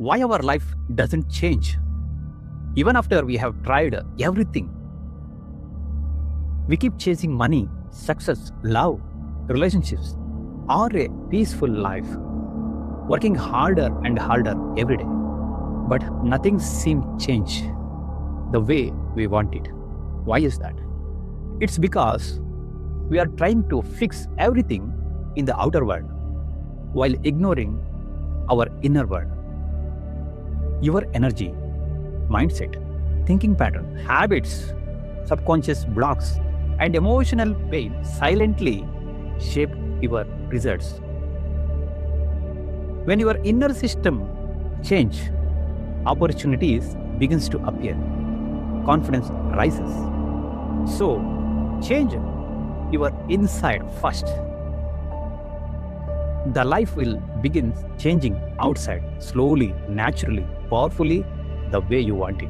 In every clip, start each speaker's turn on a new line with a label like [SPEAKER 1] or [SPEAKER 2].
[SPEAKER 1] why our life doesn't change even after we have tried everything. We keep chasing money, success, love, relationships, or a peaceful life, working harder and harder every day. But nothing seems change the way we want it. Why is that? It's because we are trying to fix everything in the outer world while ignoring our inner world. Your energy, mindset, thinking pattern, habits, subconscious blocks, and emotional pain silently shape your results. When your inner system change, opportunities begins to appear. Confidence rises. So, change your inside first. The life will begin changing outside, slowly, naturally, powerfully, the way you want it.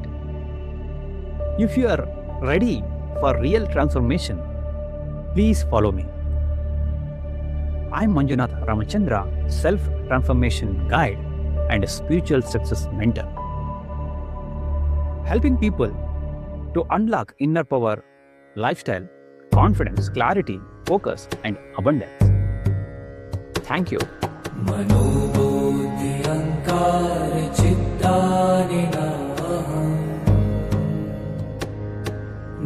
[SPEAKER 1] If you are ready for real transformation, please follow me. I'm Manjunath Ramachandra, self-transformation guide and spiritual success mentor, helping people to unlock inner power, lifestyle, confidence, clarity, focus, and abundance. Thank you.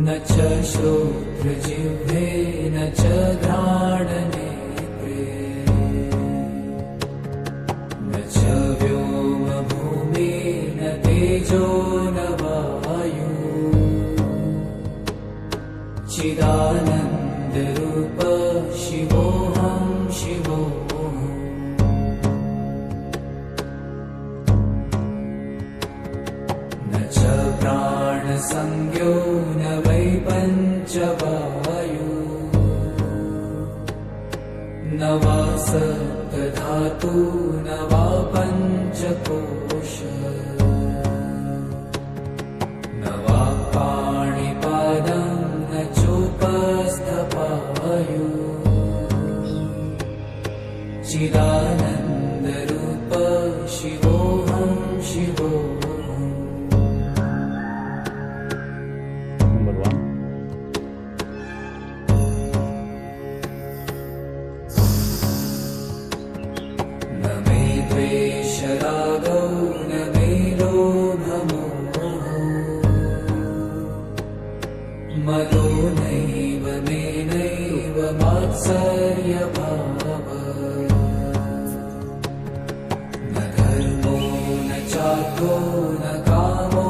[SPEAKER 2] न च श्रोत्रजिह्वे न च घ्राणनेत्रे न च व्योमभूमि न तेजो न वायु चिदानन्दरूप शिवोऽहं शिवोऽहम् न च प्राणसंज्ञो न वै पञ्चवायु न वा सप्तधातु न वा पञ्चकोश न वा पाणिपादं न चोपस्थपायु चिदानन्दरूप शिवोऽहं शिवोऽहम् रागौ न मे लोभमोहो मदो नैव मे नैव मात्सर्यभावः न धर्मो न चार्थो न कामो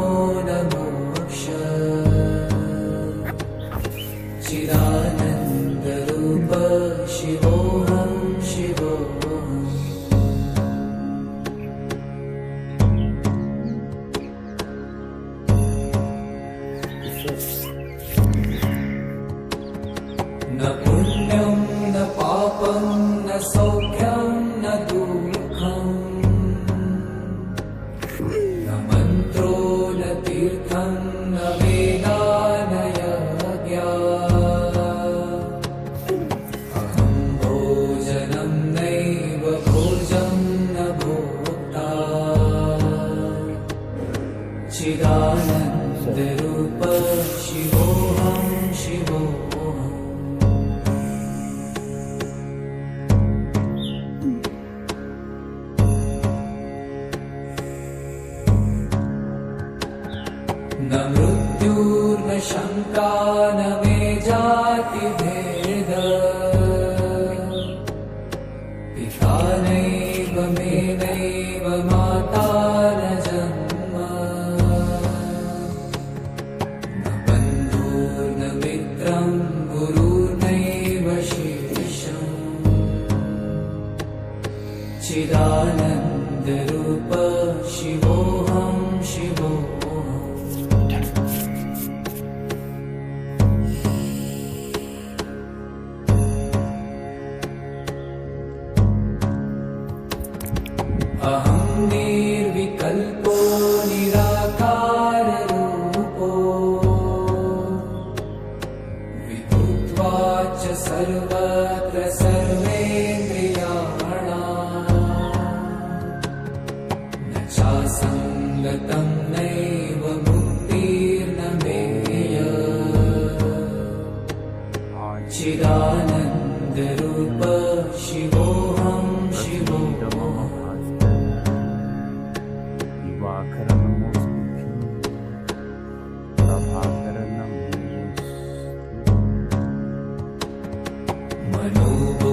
[SPEAKER 2] न मोक्षः चिदानन्दरूप शिवोऽहं शिवोऽहम् न पुण्यं न पापं न सौख्यं न दुःखं न मन्त्रो न तीर्थं न वेदा न यज्ञा अहं भोजनं नैव भोजं न भोक्ता चिदानन्दरूप शिवोऽहं शिवोऽहम् न मृत्युर्न शङ्का न मे जातिभेद पिता नैव मे नैव माता न जन्म न बन्धुर्न मित्रं गुरुर्नैव शिष्यम् चिदानन्दरूप शिवोऽहं शिवोऽहम् अहं निर्विकल्पो निराकाररूपो विभुत्वा च सर्वत्र सर्वेन्द्रियाणाम् न चास्य सङ्गतं नैव मुक्तिर्न मेय चिदानन्दरूप शिवोऽहं शिवोऽहम् मनोबल